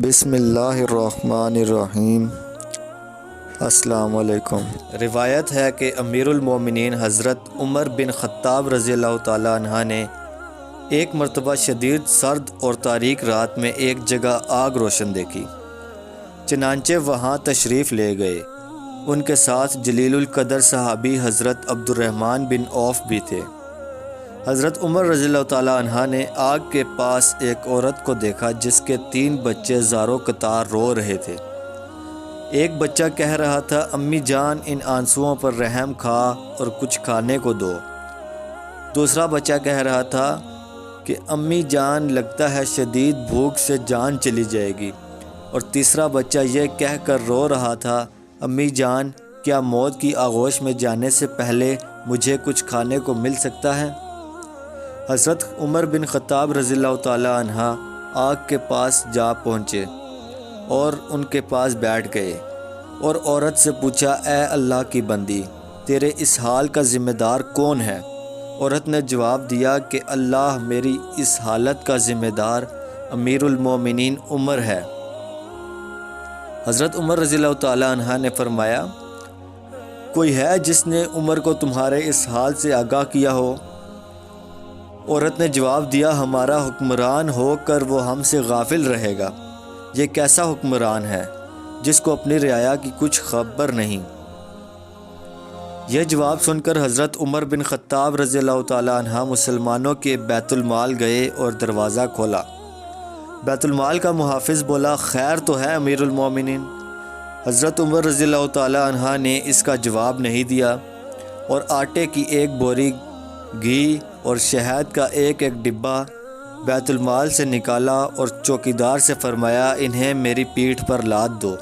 بسم اللہ الرحمن الرحیم۔ السلام علیکم۔ روایت ہے کہ امیر المومنین حضرت عمر بن خطاب رضی اللہ تعالیٰ عنہ نے ایک مرتبہ شدید سرد اور تاریک رات میں ایک جگہ آگ روشن دیکھی، چنانچہ وہاں تشریف لے گئے۔ ان کے ساتھ جلیل القدر صحابی حضرت عبد الرحمن بن عوف بھی تھے۔ حضرت عمر رضی اللہ تعالیٰ عنہ نے آگ کے پاس ایک عورت کو دیکھا جس کے 3 بچے زاروں قطار رو رہے تھے۔ ایک بچہ کہہ رہا تھا، امی جان ان آنسوؤں پر رحم کھا اور کچھ کھانے کو دو۔ دوسرا بچہ کہہ رہا تھا کہ امی جان لگتا ہے شدید بھوک سے جان چلی جائے گی، اور تیسرا بچہ یہ کہہ کر رو رہا تھا، امی جان کیا موت کی آغوش میں جانے سے پہلے مجھے کچھ کھانے کو مل سکتا ہے؟ حضرت عمر بن خطاب رضی اللہ تعالیٰ عنہ آگ کے پاس جا پہنچے اور ان کے پاس بیٹھ گئے اور عورت سے پوچھا، اے اللہ کی بندی، تیرے اس حال کا ذمہ دار کون ہے؟ عورت نے جواب دیا کہ اللہ میری اس حالت کا ذمہ دار امیر المومنین عمر ہے۔ حضرت عمر رضی اللہ تعالیٰ عنہ نے فرمایا، کوئی ہے جس نے عمر کو تمہارے اس حال سے آگاہ کیا ہو؟ عورت نے جواب دیا، ہمارا حکمران ہو کر وہ ہم سے غافل رہے گا۔ یہ کیسا حکمران ہے جس کو اپنی رعایا کی کچھ خبر نہیں؟ یہ جواب سن کر حضرت عمر بن خطاب رضی اللہ تعالیٰ عنہ مسلمانوں کے بیت المال گئے اور دروازہ کھولا۔ بیت المال کا محافظ بولا، خیر تو ہے امیر المومنین؟ حضرت عمر رضی اللہ تعالیٰ عنہ نے اس کا جواب نہیں دیا اور آٹے کی ایک بوری، گھی اور شہد کا ایک ڈبہ بیت المال سے نکالا اور چوکیدار سے فرمایا، انہیں میری پیٹھ پر لاد دو۔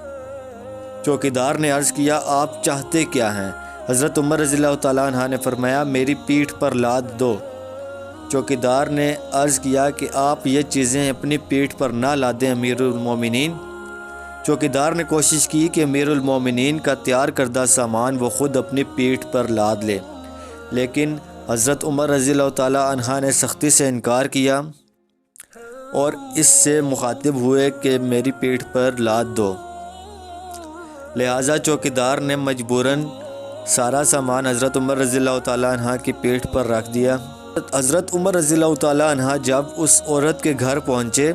چوکیدار نے عرض کیا، آپ چاہتے کیا ہیں؟ حضرت عمر رضی اللہ تعالیٰ عنہ نے فرمایا، میری پیٹھ پر لاد دو۔ چوکیدار نے عرض کیا کہ آپ یہ چیزیں اپنی پیٹھ پر نہ لادیں امیر المومنین۔ چوکیدار نے کوشش کی کہ امیر المومنین کا تیار کردہ سامان وہ خود اپنی پیٹھ پر لاد لے، لیکن حضرت عمر رضی اللہ تعالیٰ عنہ نے سختی سے انکار کیا اور اس سے مخاطب ہوئے کہ میری پیٹھ پر لاد دو۔ لہٰذا چوکیدار نے مجبوراً سارا سامان حضرت عمر رضی اللہ تعالیٰ عنہ کی پیٹھ پر رکھ دیا۔ حضرت عمر رضی اللہ تعالیٰ عنہ جب اس عورت کے گھر پہنچے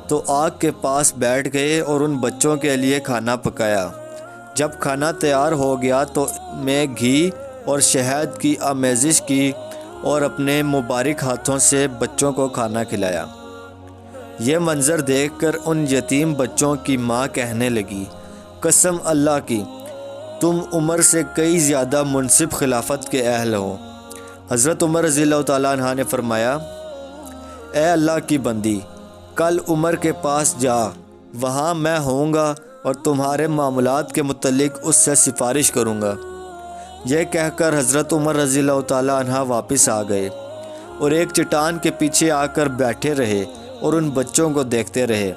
تو آگ کے پاس بیٹھ گئے اور ان بچوں کے لیے کھانا پکایا۔ جب کھانا تیار ہو گیا تو میں گھی اور شہد کی آمیزش کی اور اپنے مبارک ہاتھوں سے بچوں کو کھانا کھلایا۔ یہ منظر دیکھ کر ان یتیم بچوں کی ماں کہنے لگی، قسم اللہ کی تم عمر سے کئی زیادہ منصف خلافت کے اہل ہو۔ حضرت عمر رضی اللہ تعالیٰ عنہ نے فرمایا، اے اللہ کی بندی، کل عمر کے پاس جا، وہاں میں ہوں گا اور تمہارے معاملات کے متعلق اس سے سفارش کروں گا۔ یہ کہہ کر حضرت عمر رضی اللہ تعالیٰ عنہ واپس آ گئے اور ایک چٹان کے پیچھے آ کر بیٹھے رہے اور ان بچوں کو دیکھتے رہے۔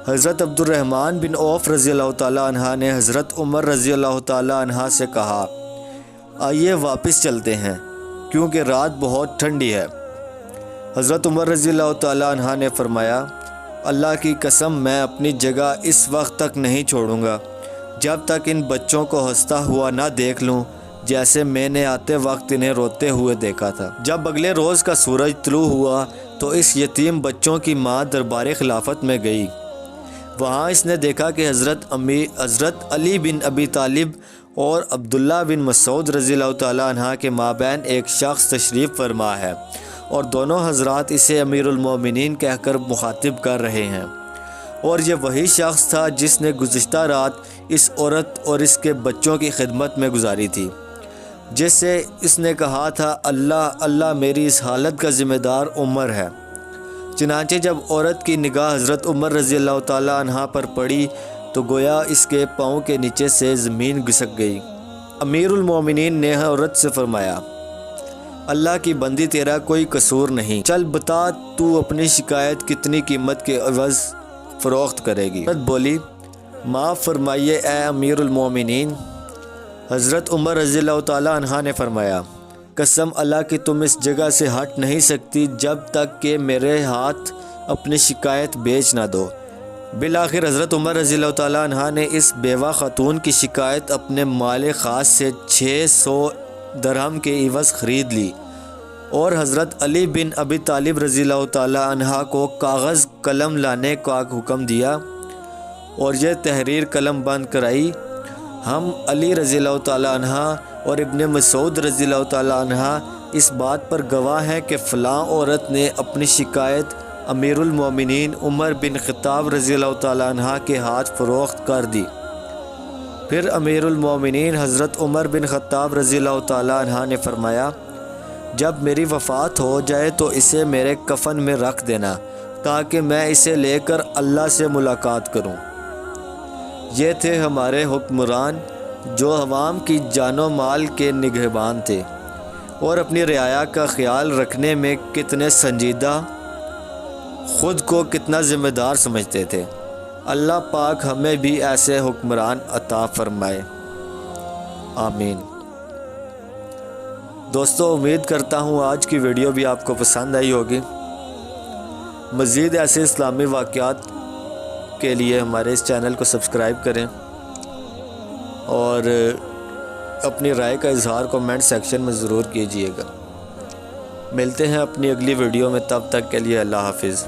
حضرت عبد الرحمن بن عوف رضی اللہ تعالیٰ عنہ نے حضرت عمر رضی اللہ تعالیٰ عنہ سے کہا، آئیے واپس چلتے ہیں کیونکہ رات بہت ٹھنڈی ہے۔ حضرت عمر رضی اللہ تعالیٰ عنہ نے فرمایا، اللہ کی قسم میں اپنی جگہ اس وقت تک نہیں چھوڑوں گا جب تک ان بچوں کو ہنستا ہوا نہ دیکھ لوں جیسے میں نے آتے وقت انہیں روتے ہوئے دیکھا تھا۔ جب اگلے روز کا سورج طلوع ہوا تو اس یتیم بچوں کی ماں دربار خلافت میں گئی۔ وہاں اس نے دیکھا کہ حضرت علی بن ابی طالب اور عبداللہ بن مسعود رضی اللہ تعالیٰ عنہ کے مابین ایک شخص تشریف فرما ہے اور دونوں حضرات اسے امیر المومنین کہہ کر مخاطب کر رہے ہیں، اور یہ وہی شخص تھا جس نے گزشتہ رات اس عورت اور اس کے بچوں کی خدمت میں گزاری تھی، جس سے اس نے کہا تھا، اللہ میری اس حالت کا ذمہ دار عمر ہے۔ چنانچہ جب عورت کی نگاہ حضرت عمر رضی اللہ تعالیٰ عنہ پر پڑی تو گویا اس کے پاؤں کے نیچے سے زمین گھسک گئی۔ امیر المومنین نے عورت سے فرمایا، اللہ کی بندی تیرا کوئی قصور نہیں، چل بتا تو اپنی شکایت کتنی قیمت کے عوض فروخت کرے گی؟ عورت بولی، معاف فرمائیے اے امیر المومنین۔ حضرت عمر رضی اللہ تعالیٰ عنہ نے فرمایا، قسم اللہ کی تم اس جگہ سے ہٹ نہیں سکتی جب تک کہ میرے ہاتھ اپنی شکایت بیچ نہ دو۔ بالآخر حضرت عمر رضی اللہ تعالیٰ عنہ نے اس بیوہ خاتون کی شکایت اپنے مال خاص سے 600 درہم کے عوض خرید لی اور حضرت علی بن ابی طالب رضی اللہ تعالیٰ عنہ کو کاغذ قلم لانے کا حکم دیا اور یہ تحریر قلم بند کرائی۔ ہم علی رضی اللہ تعالیٰ عنہ اور ابن مسعود رضی اللہ تعالیٰ عنہ اس بات پر گواہ ہیں کہ فلاں عورت نے اپنی شکایت امیر المومنین عمر بن خطاب رضی اللہ تعالیٰ عنہ کے ہاتھ فروخت کر دی۔ پھر امیر المومنین حضرت عمر بن خطاب رضی اللہ تعالیٰ عنہ نے فرمایا، جب میری وفات ہو جائے تو اسے میرے کفن میں رکھ دینا تاکہ میں اسے لے کر اللہ سے ملاقات کروں۔ یہ تھے ہمارے حکمران جو عوام کی جان و مال کے نگہبان تھے اور اپنی رعایا کا خیال رکھنے میں کتنے سنجیدہ، خود کو کتنا ذمہ دار سمجھتے تھے۔ اللہ پاک ہمیں بھی ایسے حکمران عطا فرمائے، آمین۔ دوستو، امید کرتا ہوں آج کی ویڈیو بھی آپ کو پسند آئی ہوگی۔ مزید ایسے اسلامی واقعات کے لیے ہمارے اس چینل کو سبسکرائب کریں اور اپنی رائے کا اظہار کمنٹ سیکشن میں ضرور کیجیے گا۔ ملتے ہیں اپنی اگلی ویڈیو میں، تب تک کے لیے اللہ حافظ۔